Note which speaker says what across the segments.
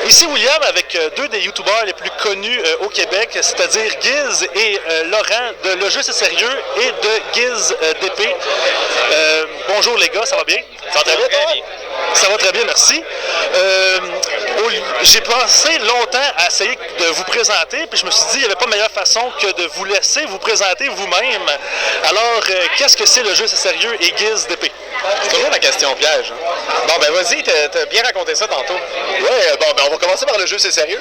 Speaker 1: Ici William avec deux des youtubeurs les plus connus au Québec, c'est-à-dire Giz et Laurent de Le Jeu c'est sérieux et de Giz DP. Bonjour les gars, ça va bien?
Speaker 2: Ça va très bien, toi?
Speaker 1: Ça va très bien, merci. J'ai pensé longtemps à essayer de vous présenter, puis je me suis dit qu'il n'y avait pas meilleure façon que de vous laisser vous présenter vous-même. Alors, qu'est-ce que c'est Le Jeu c'est sérieux et Giz DP?
Speaker 2: C'est toujours la question piège. Hein? Bon, ben vas-y, t'as bien raconté ça tantôt.
Speaker 3: Ouais, bon, ben on va commencer par Le Jeu c'est sérieux.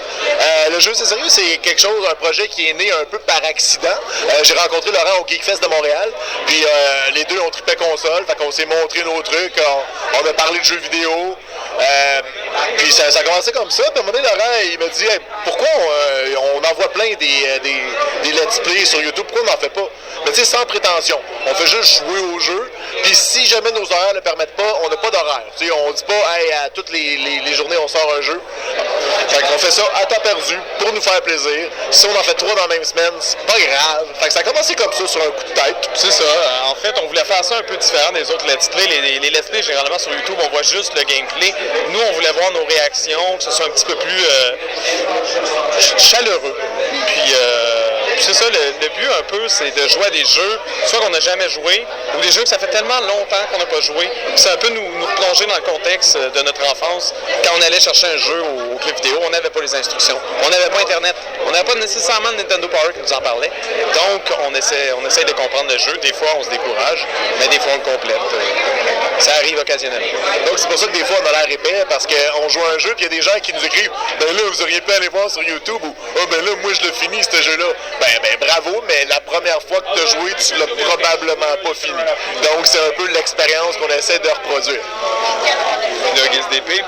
Speaker 3: Le Jeu c'est sérieux, c'est quelque chose, un projet qui est né un peu par accident. J'ai rencontré Laurent au Geekfest de Montréal, puis les deux ont trippé console, fait qu'on s'est montré nos trucs, on a parlé de jeux vidéo. Puis ça a commencé comme ça. Puis à un moment donné, Laurent, il m'a dit hey, pourquoi on envoie plein des let's play sur YouTube, pourquoi on n'en fait pas? Mais tu sais, sans prétention. On fait juste jouer au jeu. Puis si jamais nos horaires ne le permettent pas, on n'a pas d'horaire. Tu sais, on dit pas hey, à toutes les journées on sort un jeu. Fait qu'on fait ça à temps perdu pour nous faire plaisir. Si on en fait 3 dans la même semaine, c'est pas grave. Fait que ça a commencé comme ça sur un coup de tête.
Speaker 2: C'est ça. En fait, on voulait faire ça un peu différent des autres let's play. Les let's play, généralement sur YouTube, on voit juste le gameplay. Nous, on voulait voir nos réactions, que ce soit un petit peu plus chaleureux. Puis c'est ça, le but un peu, c'est de jouer à des jeux, soit qu'on n'a jamais joué, ou des jeux que ça fait tellement longtemps qu'on n'a pas joué. C'est un peu nous plonger dans le contexte de notre enfance. Quand on allait chercher un jeu au club vidéo, on n'avait pas les instructions. On n'avait pas Internet. On n'avait pas nécessairement de Nintendo Power qui nous en parlait. Donc, on essaie de comprendre le jeu. Des fois, on se décourage, mais des fois, on le complète. Ça arrive occasionnellement.
Speaker 3: Donc, c'est pour ça que des fois, on a l'air épais, parce qu'on joue à un jeu, puis il y a des gens qui nous écrivent « Ben là, vous auriez pu aller voir sur YouTube » ou « Oh, ben là, moi, je l'ai fini, ce jeu-là. » Ben, bravo, mais la première fois que tu as joué, tu l'as probablement pas fini. Donc, c'est un peu l'expérience qu'on essaie de reproduire.
Speaker 2: Le Giz DP?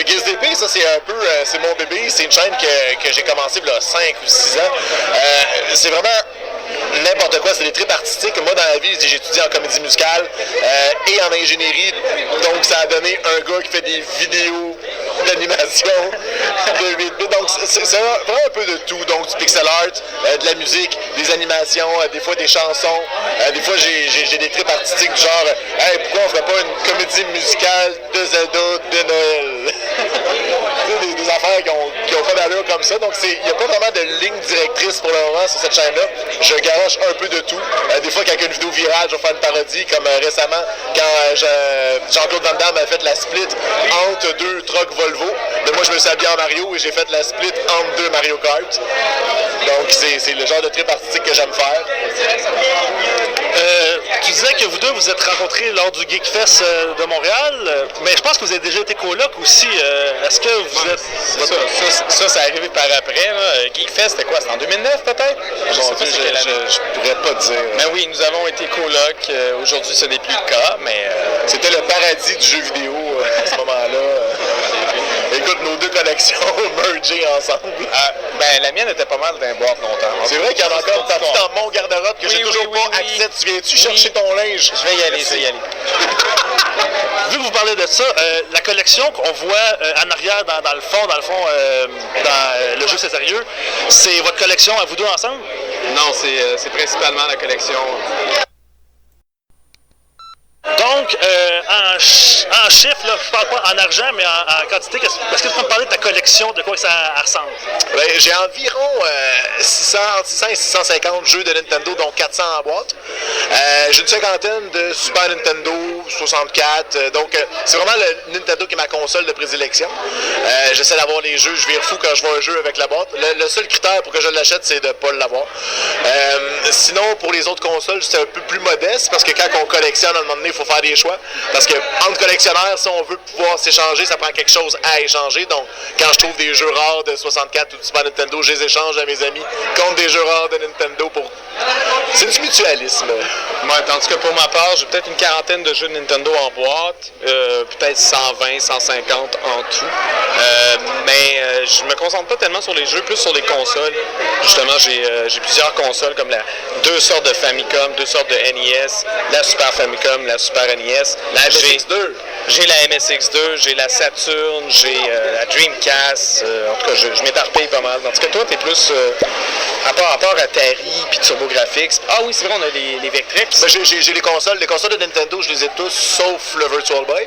Speaker 3: Giz DP, ça, c'est un peu, c'est mon bébé. C'est une chaîne que j'ai commencé il y a 5 ou 6 ans. C'est vraiment n'importe quoi, c'est des trips artistiques. Moi, dans la vie, j'ai étudié en comédie musicale et en ingénierie. Donc, ça a donné un gars qui fait des vidéos d'animation de 8 bits. Donc, c'est vraiment un peu de tout. Donc, du pixel art, de la musique, des animations, des fois des chansons. Des fois, j'ai des trips artistiques du genre hey, pourquoi on ferait pas une comédie musicale de Zelda de Noël? des affaires qui ont pas d'allure comme ça. Donc, il n'y a pas vraiment de ligne directrice pour le moment sur cette chaîne-là. Je garoche un peu de tout. Des fois, quand il y a une vidéo virale, je vais faire une parodie, comme récemment, quand Jean-Claude Van Damme a fait la split entre 2 trucks Volvo. Mais moi, je me suis habillé en Mario et j'ai fait la split entre 2 Mario Kart. Donc, c'est le genre de trip artistique que j'aime faire.
Speaker 1: Tu disais que vous deux vous êtes rencontrés lors du Geekfest de Montréal, mais je pense que vous avez déjà été coloc aussi. Est-ce que vous êtes...
Speaker 2: Ça arrivé par après. Là. Geekfest, c'était quoi? C'était en 2009 peut-être? Je sais pas si
Speaker 3: je pourrais pas te dire.
Speaker 2: Mais oui, nous avons été coloc. Aujourd'hui, ce n'est plus le cas, mais...
Speaker 3: C'était le paradis du jeu vidéo à ce moment-là. Écoute, nos deux collections mergées ensemble.
Speaker 2: Ben, la mienne était pas mal d'un boîte longtemps.
Speaker 3: C'est vrai qu'il y en a encore t'as tout dans mon garde-robe que j'ai toujours pas accès. Tu viens-tu chercher ton linge?
Speaker 2: Je vais y aller,
Speaker 1: Vu que vous parlez de ça, la collection qu'on voit en arrière dans le fond, dans Le Jeu c'est sérieux, c'est votre collection à vous deux ensemble?
Speaker 2: Non, c'est principalement la collection.
Speaker 1: Donc, en chiffres, là, je parle pas en argent, mais en quantité, est-ce que tu peux me parler de ta collection, de quoi ça ressemble?
Speaker 3: Ben, j'ai environ 600 et 650 jeux de Nintendo, dont 400 en boîte. J'ai une cinquantaine de Super Nintendo, 64. Donc, c'est vraiment le Nintendo qui est ma console de prédilection. J'essaie d'avoir les jeux, je vire fou quand je vois un jeu avec la boîte. Le seul critère pour que je l'achète, c'est de ne pas l'avoir. Sinon, pour les autres consoles, c'est un peu plus modeste, parce que quand on collectionne, à un moment donné, il faut faire des choix. Parce que entre collectionneurs, si on veut pouvoir s'échanger, ça prend quelque chose à échanger. Donc, quand je trouve des jeux rares de 64 ou de Super Nintendo, je les échange à mes amis contre des jeux rares de Nintendo pour... C'est du mutualisme.
Speaker 2: Ouais, tandis que pour ma part, j'ai peut-être une quarantaine de jeux de Nintendo en boîte, peut-être 120, 150 en tout. Mais je me concentre pas tellement sur les jeux, plus sur les consoles. Justement, j'ai plusieurs consoles comme 2 sortes de Famicom, 2 sortes de NES, la Super Famicom, la Super Super NES.
Speaker 3: La MSX2.
Speaker 2: J'ai la MSX2, j'ai la Saturn, j'ai la Dreamcast. En tout cas, je m'éparpille pas mal. Tandis que toi, t'es plus à part Atari puis TurboGrafx. Ah oui, c'est vrai, on a les Vectrex.
Speaker 3: Ben, j'ai les consoles. Les consoles de Nintendo, je les ai tous, sauf le Virtual Boy.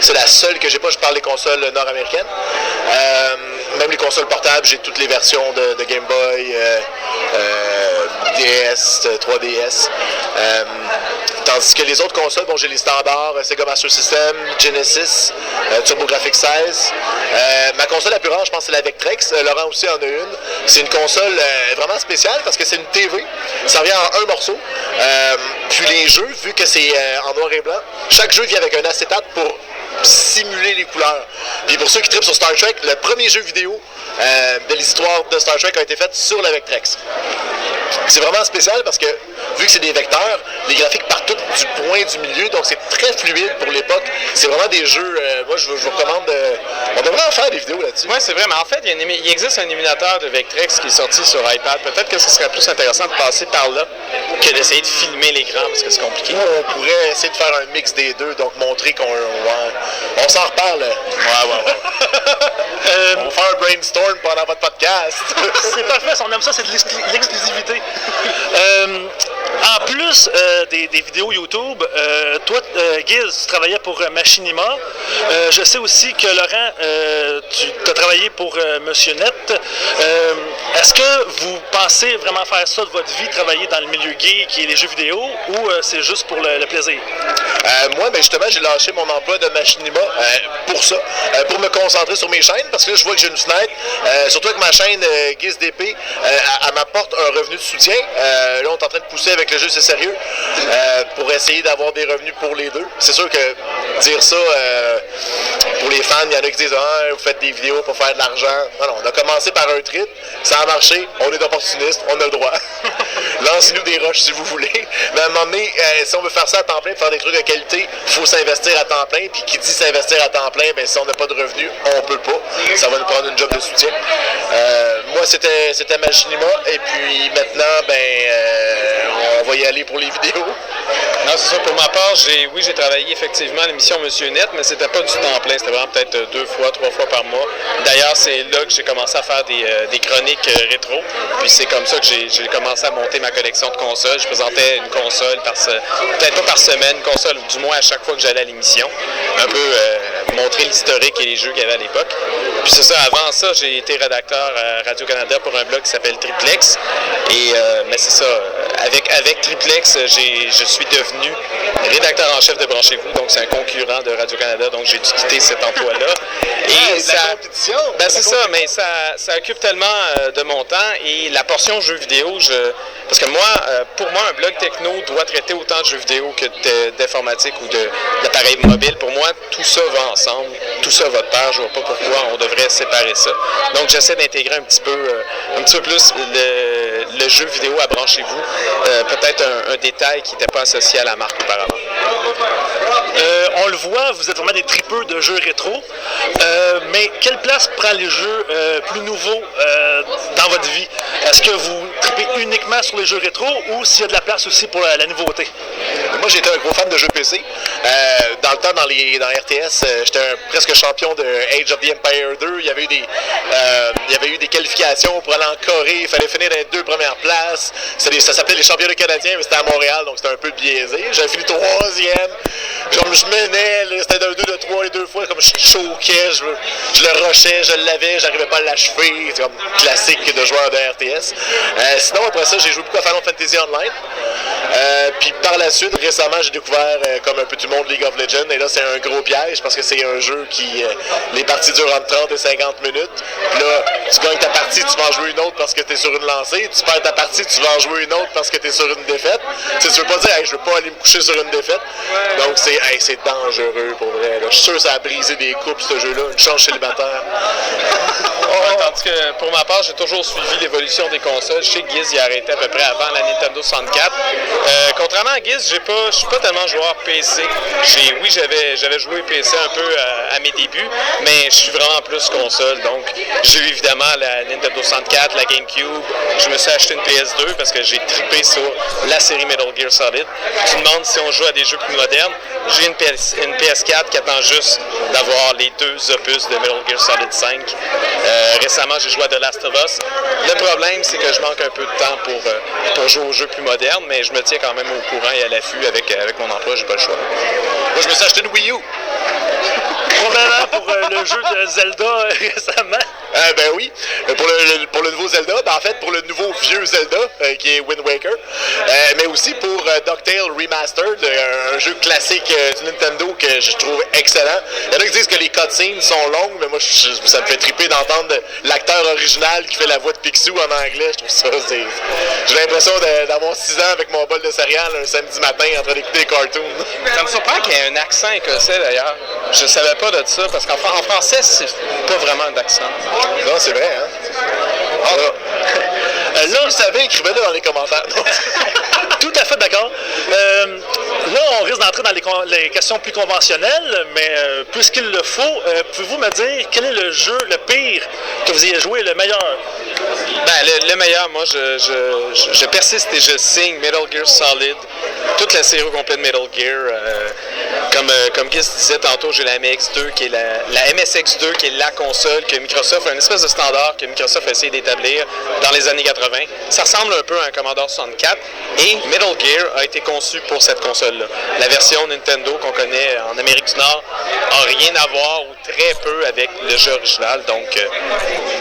Speaker 3: C'est la seule que j'ai pas. Je parle des consoles nord-américaines. Même les consoles portables, j'ai toutes les versions de Game Boy, DS, 3DS. Tandis que les autres consoles, bon, j'ai les standards, Sega Master System, Genesis, TurboGrafx 16. Ma console la plus rare, je pense, c'est la Vectrex. Laurent aussi en a une. C'est une console vraiment spéciale parce que c'est une TV. Ça vient en un morceau. Puis les jeux, vu que c'est en noir et blanc, chaque jeu vient avec un acétate pour simuler les couleurs. Puis pour ceux qui trippent sur Star Trek, le premier jeu vidéo de l'histoire de Star Trek a été fait sur la Vectrex. C'est vraiment spécial parce que, vu que c'est des vecteurs, les graphiques partent tous du point du milieu, donc c'est très fluide pour l'époque. C'est vraiment des jeux, moi je vous recommande, on devrait en faire des vidéos là-dessus.
Speaker 2: Oui, c'est vrai, mais en fait, il existe un émulateur de Vectrex qui est sorti sur iPad. Peut-être que ce serait plus intéressant de passer par là que d'essayer de filmer l'écran parce que c'est compliqué.
Speaker 3: On pourrait essayer de faire un mix des deux, donc montrer qu'on... on s'en reparle. Ouais. On va faire un brainstorm pendant votre podcast.
Speaker 1: C'est parfait, on aime ça, c'est de l'exclusivité. En plus des vidéos YouTube, toi, Giz, tu travaillais pour Machinima. Je sais aussi que Laurent, tu as travaillé pour Monsieur Net. Est-ce que vous pensez vraiment faire ça de votre vie, travailler dans le milieu geek et les jeux vidéo, ou c'est juste pour le plaisir?
Speaker 3: Moi, ben justement, j'ai lâché mon emploi de Machinima pour ça, pour me concentrer sur mes chaînes, parce que là, je vois que j'ai une fenêtre, surtout avec ma chaîne Giz DP, elle m'apporte un revenu de soutien. Là, on est en train de pousser avec le jeu, c'est sérieux, pour essayer d'avoir des revenus pour les deux. C'est sûr que dire ça, pour les fans, il y en a qui disent « Ah, vous faites des vidéos pour faire de l'argent. » Non, on a commencé par un trip, ça a marché, on est opportuniste, on a le droit. Lancez-nous des roches si vous voulez. Mais à un moment donné, si on veut faire ça à temps plein, faire des trucs de qualité, il faut s'investir à temps plein. Puis qui dit s'investir à temps plein, ben si on n'a pas de revenus, on peut pas. Ça va nous prendre une job de soutien. Moi, c'était Machinima. Et puis maintenant, on va y aller pour les vidéos.
Speaker 2: Non, c'est ça. Pour ma part, j'ai travaillé effectivement à l'émission Monsieur Net, mais c'était pas du temps plein. C'était vraiment peut-être 2 fois, 3 fois par mois. D'ailleurs, c'est là que j'ai commencé à faire des chroniques rétro. Puis c'est comme ça que j'ai commencé à monter ma collection de consoles. Je présentais une console peut-être pas par semaine, une console, du moins à chaque fois que j'allais à l'émission. Un peu montrer l'historique et les jeux qu'il y avait à l'époque. Puis c'est ça, avant ça, j'ai été rédacteur à Radio-Canada pour un blog qui s'appelle Triplex. Mais c'est ça, avec Triplex, je suis devenu rédacteur en chef de Branchez-vous, donc c'est un concurrent de Radio-Canada, donc j'ai dû quitter cet emploi-là.
Speaker 3: Et ça, la compétition!
Speaker 2: Ben c'est ça, mais ça occupe tellement de mon temps et la portion jeux vidéo, parce que moi, pour moi, un blog techno doit traiter autant de jeux vidéo que d'informatique ou d'appareils mobiles. Pour moi, tout ça va ensemble, tout ça va de pair, je vois pas pourquoi on devrait séparer ça. Donc j'essaie d'intégrer un petit peu plus le jeu vidéo à Branchez-vous, peut-être un détail qui n'était pas associé à la marque auparavant.
Speaker 1: On le voit, vous êtes vraiment des tripeux de jeux rétro, mais quelle place prend les jeux plus nouveaux dans votre vie? Est-ce que vous tripez uniquement sur les jeux rétro ou s'il y a de la place aussi pour la nouveauté?
Speaker 3: Moi, j'étais un gros fan de jeux PC. Dans le temps, dans RTS, j'étais presque champion de Age of the Empire 2. Il y avait eu des qualifications pour aller en Corée. Il fallait finir dans les 2 premières places. Ça s'appelait les championnats canadiens, mais c'était à Montréal, donc c'était un peu biaisé. J'avais fini 3e. Je menais, c'était d'un 2 de 3 et 2 fois, comme je choquais, je le rushais, je l'avais, j'arrivais pas à l'achever. C'est comme classique de joueur de RTS. Sinon, après ça, j'ai joué beaucoup à Final Fantasy Online. Puis par la suite, récemment, j'ai découvert, comme un peu tout le monde, League of Legends. Et là, c'est un gros piège parce que c'est un jeu qui... les parties durent entre 30 et 50 minutes. Puis là, tu gagnes ta partie, tu vas en jouer une autre parce que tu es sur une lancée. Tu perds ta partie, tu vas en jouer une autre parce que tu es sur une défaite. Tu veux pas dire, hey, je veux pas aller me coucher sur une défaite. Donc, c'est dangereux pour vrai. Là. Je suis sûr que ça a brisé des couples, ce jeu-là. Une chance célibataire.
Speaker 2: Tandis que pour ma part, j'ai toujours suivi l'évolution des consoles. Je sais que Giz y a arrêté à peu près avant la Nintendo 64. Contrairement à Giz, je suis pas tellement joueur PC. J'avais joué PC un peu à mes débuts, mais je suis vraiment plus console. Donc, j'ai eu évidemment la Nintendo 64, la GameCube. Je me suis acheté une PS2 parce que j'ai trippé sur la série Metal Gear Solid. Tu me demandes si on joue à des jeux plus modernes. J'ai une PS4 qui attend juste d'avoir les 2 opus de Metal Gear Solid 5. Récemment, j'ai joué à The Last of Us. Le problème, c'est que je manque un peu de temps pour jouer aux jeux plus modernes, mais je me tiens quand même au courant et à l'affût avec mon emploi, j'ai pas le choix.
Speaker 3: Moi, je me suis acheté une Wii U.
Speaker 1: Probablement pour le jeu de Zelda récemment.
Speaker 3: Ben oui, pour le nouveau Zelda, en fait pour le nouveau vieux Zelda qui est Wind Waker, mais aussi pour DuckTales Remastered, un jeu classique du Nintendo que je trouve excellent. Il y en a qui disent que les cutscenes sont longues, mais moi ça me fait triper d'entendre l'acteur original qui fait la voix de Picsou en anglais. Je trouve ça, j'ai l'impression d'avoir 6 ans avec mon bol de céréales un samedi matin en train d'écouter des cartoons.
Speaker 2: Ça me surprend qu'il y ait un accent écossais d'ailleurs. Je savais pas de ça, parce qu'en français, c'est pas vraiment d'accent.
Speaker 3: Non, c'est vrai, hein? Là, vous savez, écrivez-le dans les commentaires.
Speaker 1: Tout à fait d'accord. Là, on risque d'entrer dans les questions plus conventionnelles, mais puisqu'il le faut, pouvez-vous me dire quel est le jeu le pire que vous ayez joué, le meilleur?
Speaker 2: Ben, le meilleur, moi, je persiste et je signe Metal Gear Solid, toute la série complète de Metal Gear. Comme Giz disait tantôt, j'ai la MSX2 qui est la MSX2 qui est la console que Microsoft, un espèce de standard que Microsoft a essayé d'établir dans les années 80. Ça ressemble un peu à un Commodore 64 et Metal Gear a été conçu pour cette console-là. La version Nintendo qu'on connaît en Amérique du Nord n'a rien à voir ou très peu avec le jeu original. Donc,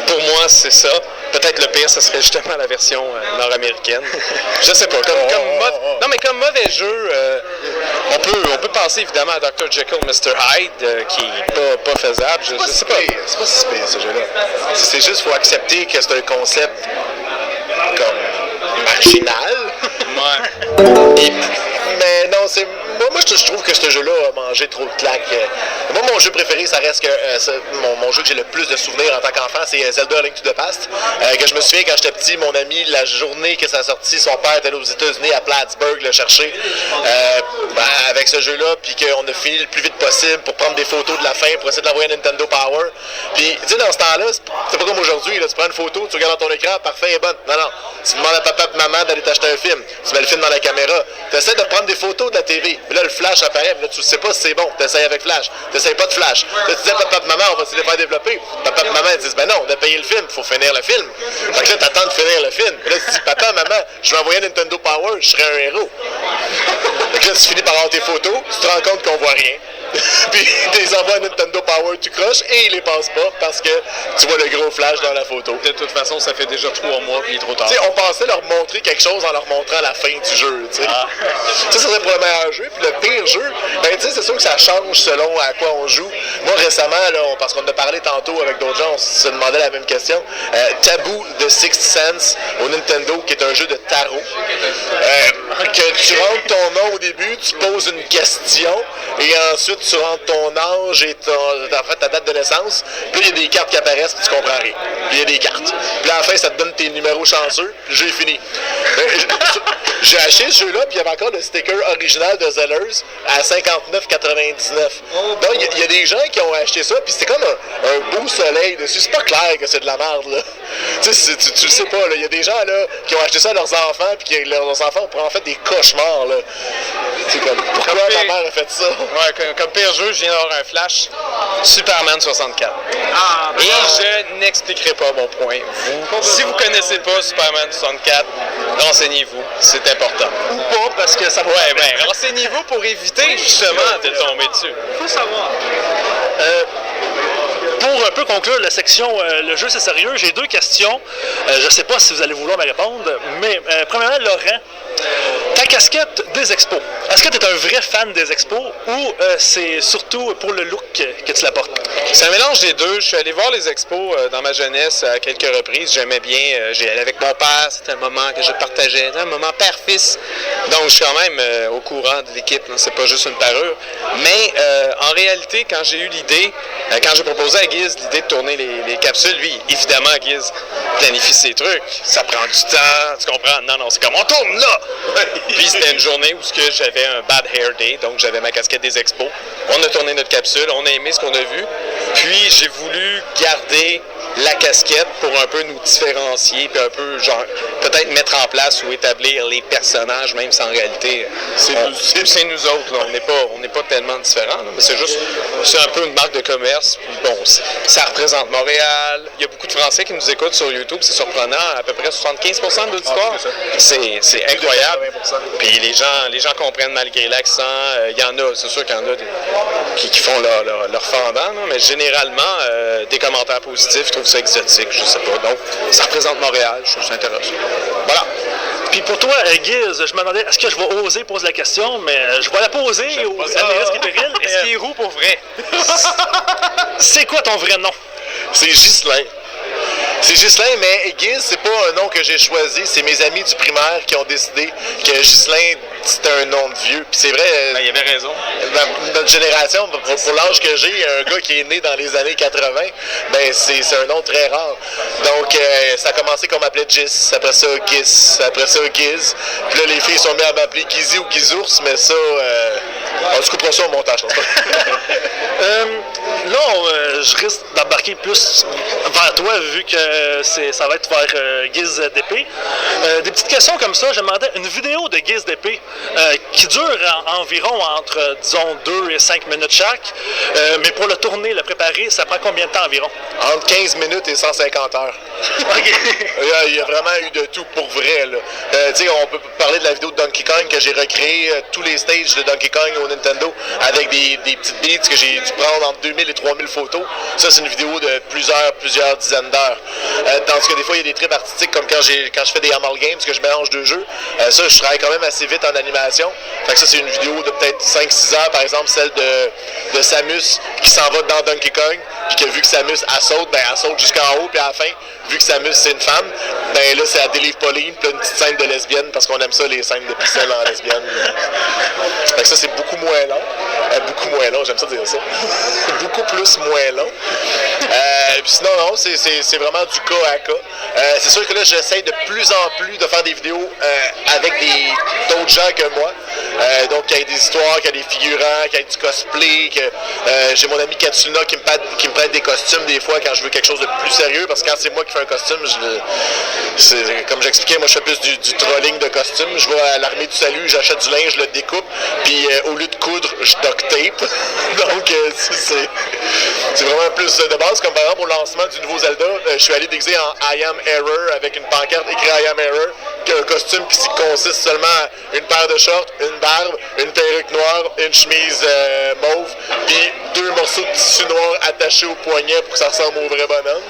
Speaker 2: pour moi, c'est ça. Peut-être le pire, ce serait justement la version nord-américaine. Je sais pas. Comme mauvais jeu, on peut penser évidemment à Dr. Jekyll, Mr. Hyde, qui est pas faisable. Je sais pas.
Speaker 3: C'est pas si pire, ce jeu-là. C'est juste qu'il faut accepter que c'est un concept comme marginal.
Speaker 2: Ouais.
Speaker 3: Mais non, moi je trouve que ce jeu-là a mangé trop de claques. Moi, mon jeu préféré, ça reste que mon jeu que j'ai le plus de souvenirs en tant qu'enfant, c'est Zelda Link to the Past. Que je me souviens quand j'étais petit, mon ami, la journée que ça a sorti, son père était allé aux États-Unis à Plattsburgh le chercher avec ce jeu-là, puis qu'on a fini le plus vite possible pour prendre des photos de la fin, pour essayer de l'envoyer à Nintendo Power. Puis, tu sais, dans ce temps-là, c'est pas comme aujourd'hui, tu prends une photo, tu regardes dans ton écran, parfait, elle est bonne. Non, tu demandes à papa et maman d'aller t'acheter un film, tu mets le film dans la caméra, tu essaies de prendre des photos de la TV, mais là, le flash apparaît, mais là, tu sais pas si c'est bon, tu essaies avec flash, tu essaies pas de flash. Là, tu dis à papa et maman, on va essayer de les faire développer. Papa et maman disent, ben non, on a payé le film, il faut finir le film. Fait que là, t'attends de finir le film. Là, tu dis, papa, maman, je vais envoyer à Nintendo Power, je serai un héros. Fait que là, tu finis par avoir tes photos, tu te rends compte qu'on voit rien. Puis tu les envoies à Nintendo Power, tu croches et ils les passent pas parce que tu vois le gros flash dans la photo.
Speaker 2: De toute façon, ça fait déjà 3 mois puis il est trop tard.
Speaker 3: T'sais, on pensait leur montrer quelque chose en leur montrant la fin du jeu. Ça serait pour le meilleur jeu. Puis le pire jeu, ben c'est sûr que ça change selon à quoi on joue. Moi récemment, là, parce qu'on en a parlé tantôt avec d'autres gens, on se demandait la même question. Taboo de Sixth Sense au Nintendo, qui est un jeu de tarot. Que tu rentres ton nom au début, tu poses une question et ensuite tu rentres ton âge et ta date de naissance. Puis là, il y a des cartes qui apparaissent puis tu comprends rien. Puis il y a des cartes. Puis à la fin, ça te donne tes numéros chanceux. Puis le jeu est fini. J'ai acheté ce jeu-là, puis il y avait encore le sticker original de Zellers à 59,99. Donc, il y a des gens qui ont acheté ça, puis c'est comme un beau soleil dessus. C'est pas clair que c'est de la merde, là. Tu le sais pas, là. Il y a des gens, là, qui ont acheté ça à leurs enfants, puis que leurs enfants ont en fait des cauchemars, là. C'est comme, pourquoi ma mère a fait ça?
Speaker 2: Ouais, comme pire jeu, je viens d'avoir un flash. Superman 64. Et je n'expliquerai pas mon point. Si vous connaissez pas Superman 64, renseignez-vous. C'est important.
Speaker 1: Ou pas, parce que ça va...
Speaker 2: Ouais, ben, renseignez-vous pour éviter, justement, de tomber dessus.
Speaker 1: Faut savoir. Pour un peu conclure la section le jeu c'est sérieux, j'ai 2 questions. Je ne sais pas si vous allez vouloir me répondre, mais premièrement, Laurent, ta casquette des expos, est-ce que tu es un vrai fan des expos ou c'est surtout pour le look que tu la portes?
Speaker 2: C'est un mélange des deux. Je suis allé voir les expos dans ma jeunesse à quelques reprises. J'aimais bien. J'y allais avec mon père. C'était un moment que je partageais. Un moment père-fils. Donc, je suis quand même au courant de l'équipe. C'est pas juste une parure. Mais en réalité, quand j'ai eu l'idée, quand j'ai proposé à Giz l'idée de tourner les capsules, lui, évidemment, Giz planifie ses trucs. Ça prend du temps. Tu comprends? Non, c'est comme on tourne là! Puis c'était une journée où j'avais un bad hair day, donc j'avais ma casquette des expos. On a tourné notre capsule, on a aimé ce qu'on a vu. Puis j'ai voulu garder la casquette pour un peu nous différencier, puis un peu, genre, peut-être mettre en place ou établir les personnages, même si en réalité, c'est nous autres, là. On n'est pas tellement différents, là, mais c'est un peu une marque de commerce, puis bon, ça représente Montréal. Il y a beaucoup de Français qui nous écoutent sur YouTube, c'est surprenant, à peu près 75% de l'auditoire. C'est incroyable. Puis les gens comprennent malgré l'accent. Il y en a, c'est sûr qu'il y en a qui font leur fendant, là, mais généralement, des commentaires positifs, je trouve ça exotique, je sais pas. Donc, ça représente Montréal, je trouve ça intéressant. Voilà.
Speaker 1: Puis pour toi, Guiz, je me demandais, est-ce que je vais oser poser la question, mais je vais la poser à mes risques et périls.
Speaker 2: Est-ce qu'il est roux pour vrai?
Speaker 1: C'est quoi ton vrai nom?
Speaker 3: C'est Ghislain. C'est Ghislain, mais Guiz, c'est pas un nom que j'ai choisi. C'est mes amis du primaire qui ont décidé que Ghislain, c'était un nom de vieux. Puis c'est vrai.
Speaker 2: Il avait raison.
Speaker 3: Notre génération, pour l'âge que j'ai, un gars qui est né dans les années 80, ben c'est un nom très rare. Donc, ça a commencé qu'on m'appelait Gis, après ça Giz, après ça Giz. Puis là, les filles sont mises à m'appeler Gizy ou Gizours, mais ça, on se coupera ça au montage.
Speaker 1: Là, je risque d'embarquer plus vers toi, vu que ça va être vers Guiz d'épée. Des petites questions comme ça, je demandais une vidéo de Guiz d'épée qui dure environ entre, disons, 2 et 5 minutes chaque. Mais pour le tourner, le préparer, ça prend combien de temps environ?
Speaker 3: Entre 15 minutes et 150 heures.
Speaker 1: Okay.
Speaker 3: Il y a vraiment eu de tout pour vrai. On peut parler de la vidéo de Donkey Kong que j'ai recréé tous les stages de Donkey Kong au Nintendo avec des petites beats que j'ai dû prendre entre 2000 et 3000 photos. Ça, c'est une vidéo de plusieurs dizaines d'heures. Tandis que des fois, il y a des trips artistiques comme quand je fais des amalgames, que je mélange deux jeux. Ça, je travaille quand même assez vite en animation. Fait que ça, c'est une vidéo de peut-être 5-6 heures, par exemple, celle de Samus qui s'en va dans Donkey Kong, puis que vu que Samus, elle saute jusqu'en haut, puis à la fin, vu que Samus, c'est une femme, ben là, c'est à délivre Pauline, puis une petite scène de lesbienne, parce qu'on aime ça, les scènes de pixels en lesbienne. Fait que ça, c'est beaucoup moins long, j'aime ça dire ça. Beaucoup plus moins long. Puis sinon, non, c'est vraiment du cas à cas. C'est sûr que là, j'essaie de plus en plus de faire des vidéos avec d'autres gens que moi. Donc, qu'il y ait des histoires, qu'il y ait des figurants, qu'il y ait du cosplay, que j'ai mon ami Katsuna qui me prête des costumes des fois quand je veux quelque chose de plus sérieux, parce que quand c'est moi qui fais un costume, comme j'expliquais, moi je fais plus du trolling de costumes. Je vais à l'armée du salut, j'achète du linge, je le découpe, puis au lieu de coudre, je duct tape. Donc, c'est vraiment plus de base, comme par exemple au lancement du nouveau Zelda, je suis allé déguisé en I Am Error avec une pancarte écrit I Am Error, un costume qui consiste seulement à une paire de shorts, une barbe, une perruque noire, une chemise mauve, puis 2 morceaux de tissu noir attachés au poignet pour que ça ressemble au vrai bonhomme.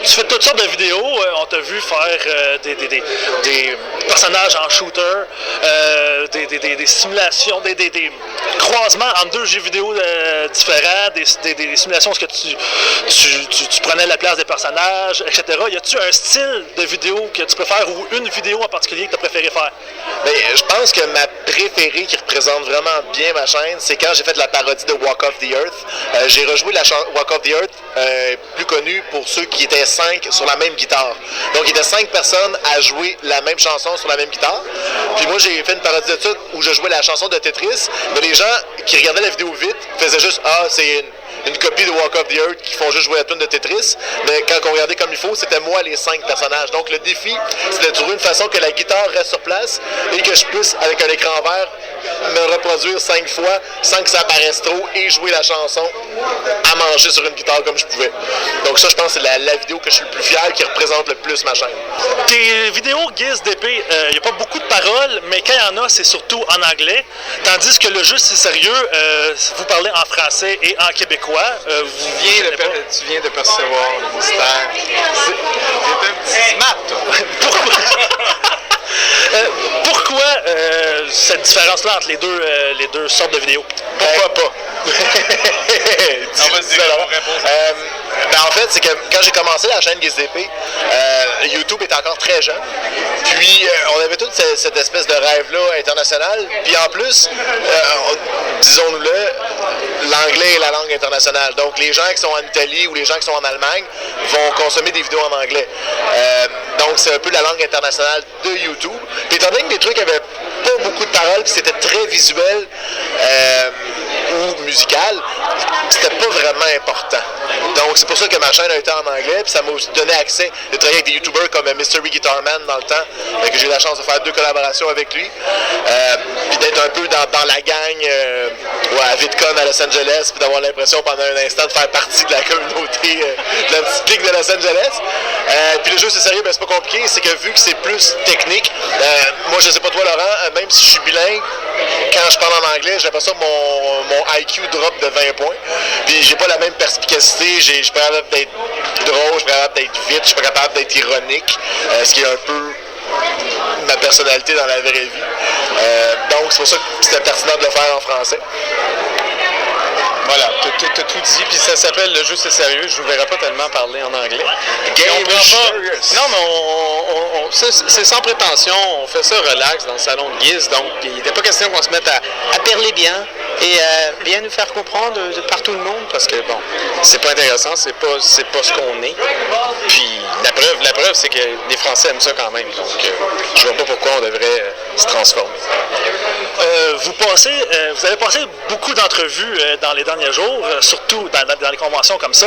Speaker 1: Tu fais toutes sortes de vidéos. On t'a vu faire des personnages en shooter, des simulations, des croisements entre 2 jeux vidéo différents, des simulations où tu prenais la place des personnages, etc. Y a-tu un style de vidéo que tu préfères ou une vidéo en particulier que tu as préféré faire?
Speaker 3: Bien, je pense que ma préférée qui représente vraiment bien ma chaîne, c'est quand j'ai fait la parodie de Walk of the Earth. J'ai rejoué la Walk of the Earth, plus connue pour ceux qui étaient 5 sur la même guitare. Donc, il y était 5 personnes à jouer la même chanson sur la même guitare. Puis moi, j'ai fait une parodie de ça où je jouais la chanson de Tetris, mais les gens qui regardaient la vidéo vite faisaient juste « Ah, c'est une copie de Walk of the Earth qui font juste jouer la tune de Tetris », mais quand on regardait comme il faut, c'était moi les 5 personnages. Donc le défi, c'est de trouver une façon que la guitare reste sur place et que je puisse, avec un écran vert, me reproduire 5 fois sans que ça apparaisse trop et jouer la chanson à manger sur une guitare comme je pouvais. Donc ça, je pense que c'est la vidéo que je suis le plus fier, qui représente le plus ma chaîne.
Speaker 1: Tes vidéos Guiz d'épée, il n'y a pas beaucoup de paroles, mais quand il y en a, c'est surtout en anglais. Tandis que le jeu, c'est sérieux, vous parlez en français et en québécois.
Speaker 2: Tu viens de percevoir le mystère. C'est un petit smart, toi.
Speaker 1: Pourquoi cette différence-là entre les deux sortes de vidéos?
Speaker 3: Pourquoi pas? Ben, en fait, c'est que quand j'ai commencé la chaîne GizDP, YouTube était encore très jeune. Puis, on avait toute cette espèce de rêve-là international. Puis, en plus, disons-nous-le, l'anglais est la langue internationale. Donc, les gens qui sont en Italie ou les gens qui sont en Allemagne vont consommer des vidéos en anglais. Donc, c'est un peu la langue internationale de YouTube. Puis, étant donné que mes trucs avaient pas beaucoup de paroles, puis c'était très visuel ou musical, c'était pas vraiment important. Donc, c'est pour ça que ma chaîne a été en anglais, puis ça m'a aussi donné accès de travailler avec des YouTubers comme Mystery Guitarman dans le temps, que j'ai eu la chance de faire 2 collaborations avec lui, puis d'être un peu dans la gang à VidCon à Los Angeles, puis d'avoir l'impression pendant un instant de faire partie de la communauté, de la petite clique de Los Angeles. Puis le jeu, c'est sérieux, ben, c'est pas compliqué, c'est que vu que c'est plus technique, moi je sais pas toi Laurent, même si je suis bilingue, quand je parle en anglais, j'ai l'impression que mon IQ drop de 20 points. Puis j'ai pas la même perspicacité, je suis pas capable d'être drôle, je suis pas capable d'être vite, je suis pas capable d'être ironique, ce qui est un peu ma personnalité dans la vraie vie. Donc c'est pour ça que c'était pertinent de le faire en français.
Speaker 2: Voilà, t'as tout dit, puis ça s'appelle Le jeu c'est sérieux, je vous verrai pas tellement parler en anglais. Non, mais c'est sans prétention, on fait ça relax dans le salon de Giz, donc il n'était pas question qu'on se mette à parler bien et bien nous faire comprendre de par tout le monde, parce que bon, c'est pas intéressant, c'est pas ce qu'on est. Puis la preuve c'est que les Français aiment ça quand même, donc je vois pas pourquoi on devrait se transformer.
Speaker 1: Vous avez passé beaucoup d'entrevues dans les derniers jours, surtout dans les conventions comme ça.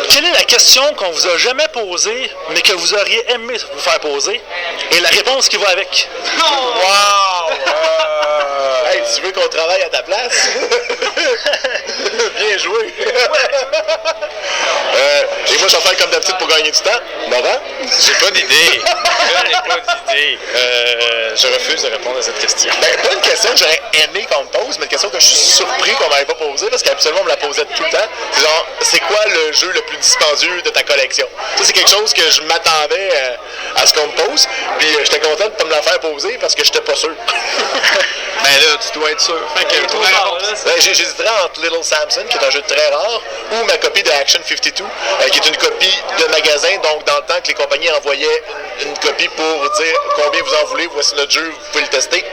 Speaker 1: Quelle est la question qu'on vous a jamais posée, mais que vous auriez aimé vous faire poser? Et la réponse qui va avec.
Speaker 3: Wow! Hey, tu veux qu'on travaille à ta place? Bien joué! Et moi, je vais faire comme d'habitude pour gagner du temps. Laurent?
Speaker 2: J'ai pas d'idée. Je n'ai pas d'idée. Je refuse de répondre à cette question.
Speaker 3: Ben, pas une question que j'aurais aimé qu'on me pose, mais une question que je suis surpris qu'on m'avait pas posée, parce qu'habituellement, on me la posait tout le temps. C'est genre, c'est quoi le jeu le plus dispendieux de ta collection? Ça, c'est quelque chose que je m'attendais à ce qu'on me pose, puis j'étais content de pas me la faire poser parce que j'étais pas sûr.
Speaker 2: Ben là, tu dois être sûr.
Speaker 3: J'hésiterais entre Little Samson, qui est un jeu très rare, ou ma copie de Action 52, qui est une copie de magasin, donc dans le temps que les compagnies envoyaient une copie pour dire combien vous en voulez, voici notre jeu, vous pouvez le tester.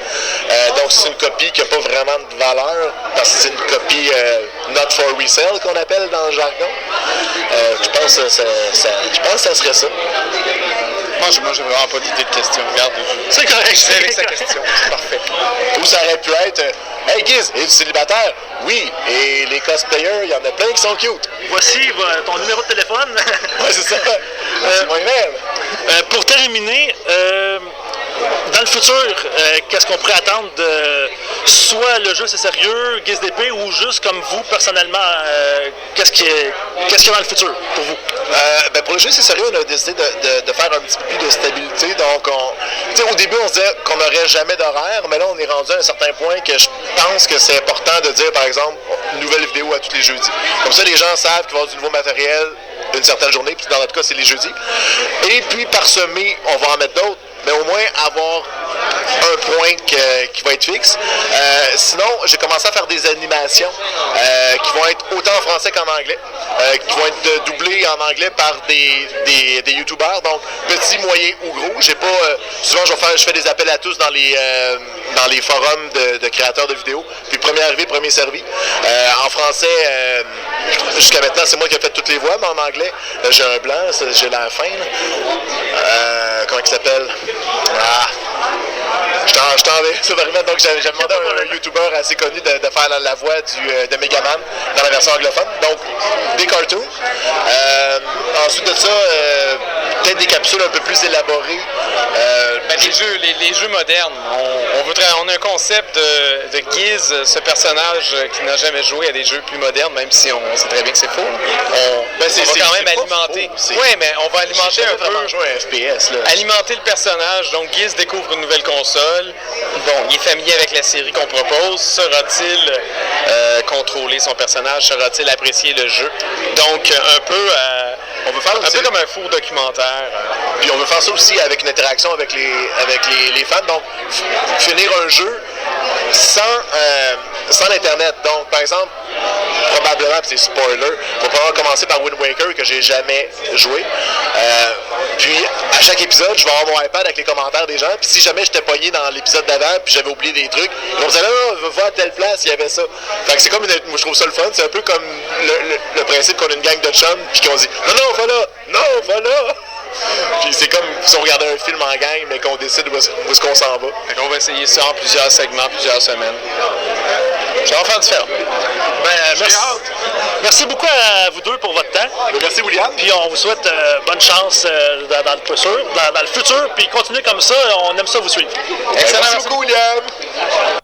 Speaker 3: Donc c'est une copie qui n'a pas vraiment de valeur, parce que c'est une copie not for resale qu'on appelle dans le jargon. Je pense que ça serait ça.
Speaker 2: Moi, j'ai vraiment pas d'idée de question. Regarde,
Speaker 1: C'est correct.
Speaker 2: c'est avec sa question. C'est parfait.
Speaker 3: Ou ça aurait pu être Hey Giz, es-tu célibataire? Oui. Et les cosplayers, il y en a plein qui sont cute.
Speaker 1: Voici ton numéro de téléphone.
Speaker 3: Ouais, c'est ça. C'est mon email.
Speaker 1: Pour terminer, dans le futur, qu'est-ce qu'on pourrait attendre de soit le jeu c'est sérieux, GizDP, ou juste comme vous personnellement, qu'est-ce qu'il y a dans le futur pour vous?
Speaker 3: Ben pour le jeu c'est sérieux, on a décidé de faire un petit peu plus de stabilité. Donc au début on se disait qu'on n'aurait jamais d'horaire, mais là on est rendu à un certain point que je pense que c'est important de dire par exemple une nouvelle vidéo à tous les jeudis. Comme ça les gens savent qu'il va y avoir du nouveau matériel une certaine journée, puis dans notre cas c'est les jeudis. Et puis parsemé, on va en mettre d'autres, mais au moins avoir un point qui va être fixe. Sinon, j'ai commencé à faire des animations qui vont être autant en français qu'en anglais, qui vont être doublées en anglais par des YouTubers, donc petits, moyens ou gros. J'ai pas souvent je fais des appels à tous dans les forums de créateurs de vidéos, puis premier arrivé, premier servi. En français, jusqu'à maintenant, c'est moi qui ai fait toutes les voix, mais en anglais, j'ai un blanc, j'ai la fin. Comment il s'appelle? Je t'en vais. Ça va arriver. Donc, j'avais demandé à un YouTuber assez connu de faire la voix de Megaman dans la version anglophone. Donc, des cartoons. Ensuite de ça, peut-être des capsules un peu plus élaborées.
Speaker 2: Les jeux modernes. On a un concept de Giz, ce personnage qui n'a jamais joué à des jeux plus modernes, même si on sait très bien que c'est faux. On va quand même alimenter. Oui, mais on va alimenter un peu.
Speaker 3: Jouer un FPS, là.
Speaker 2: Alimenter le personnage. Donc, Giz découvre une nouvelle console. Bon, il est familier avec la série qu'on propose. Saura-t-il contrôler son personnage? Saura-t-il apprécier le jeu? Donc, un peu comme un faux documentaire.
Speaker 3: Puis on veut faire ça aussi avec une interaction avec les fans. Donc, finir un jeu sans l'Internet. Donc, par exemple, probablement, puis c'est spoiler, va probablement commencer par Wind Waker que j'ai jamais joué. Puis à chaque épisode, je vais avoir mon iPad avec les commentaires des gens. Puis si jamais j'étais pogné dans l'épisode d'avant, puis j'avais oublié des trucs, ils vont me dire là, on va voir à telle place, il y avait ça. Fait que c'est comme moi je trouve ça le fun. C'est un peu comme le principe qu'on a une gang de chums, puis qu'on dit non, va là, non, va là. Puis c'est comme si on regardait un film en gang, mais qu'on décide où est-ce qu'on s'en va.
Speaker 2: Fait qu'on va essayer ça en plusieurs segments, plusieurs semaines. Ça va faire différent.
Speaker 1: Merci beaucoup à vous deux pour votre temps.
Speaker 3: Merci William.
Speaker 1: Puis on vous souhaite bonne chance dans le futur. Puis continuez comme ça, on aime ça vous suivre.
Speaker 3: Excellent. Merci beaucoup William.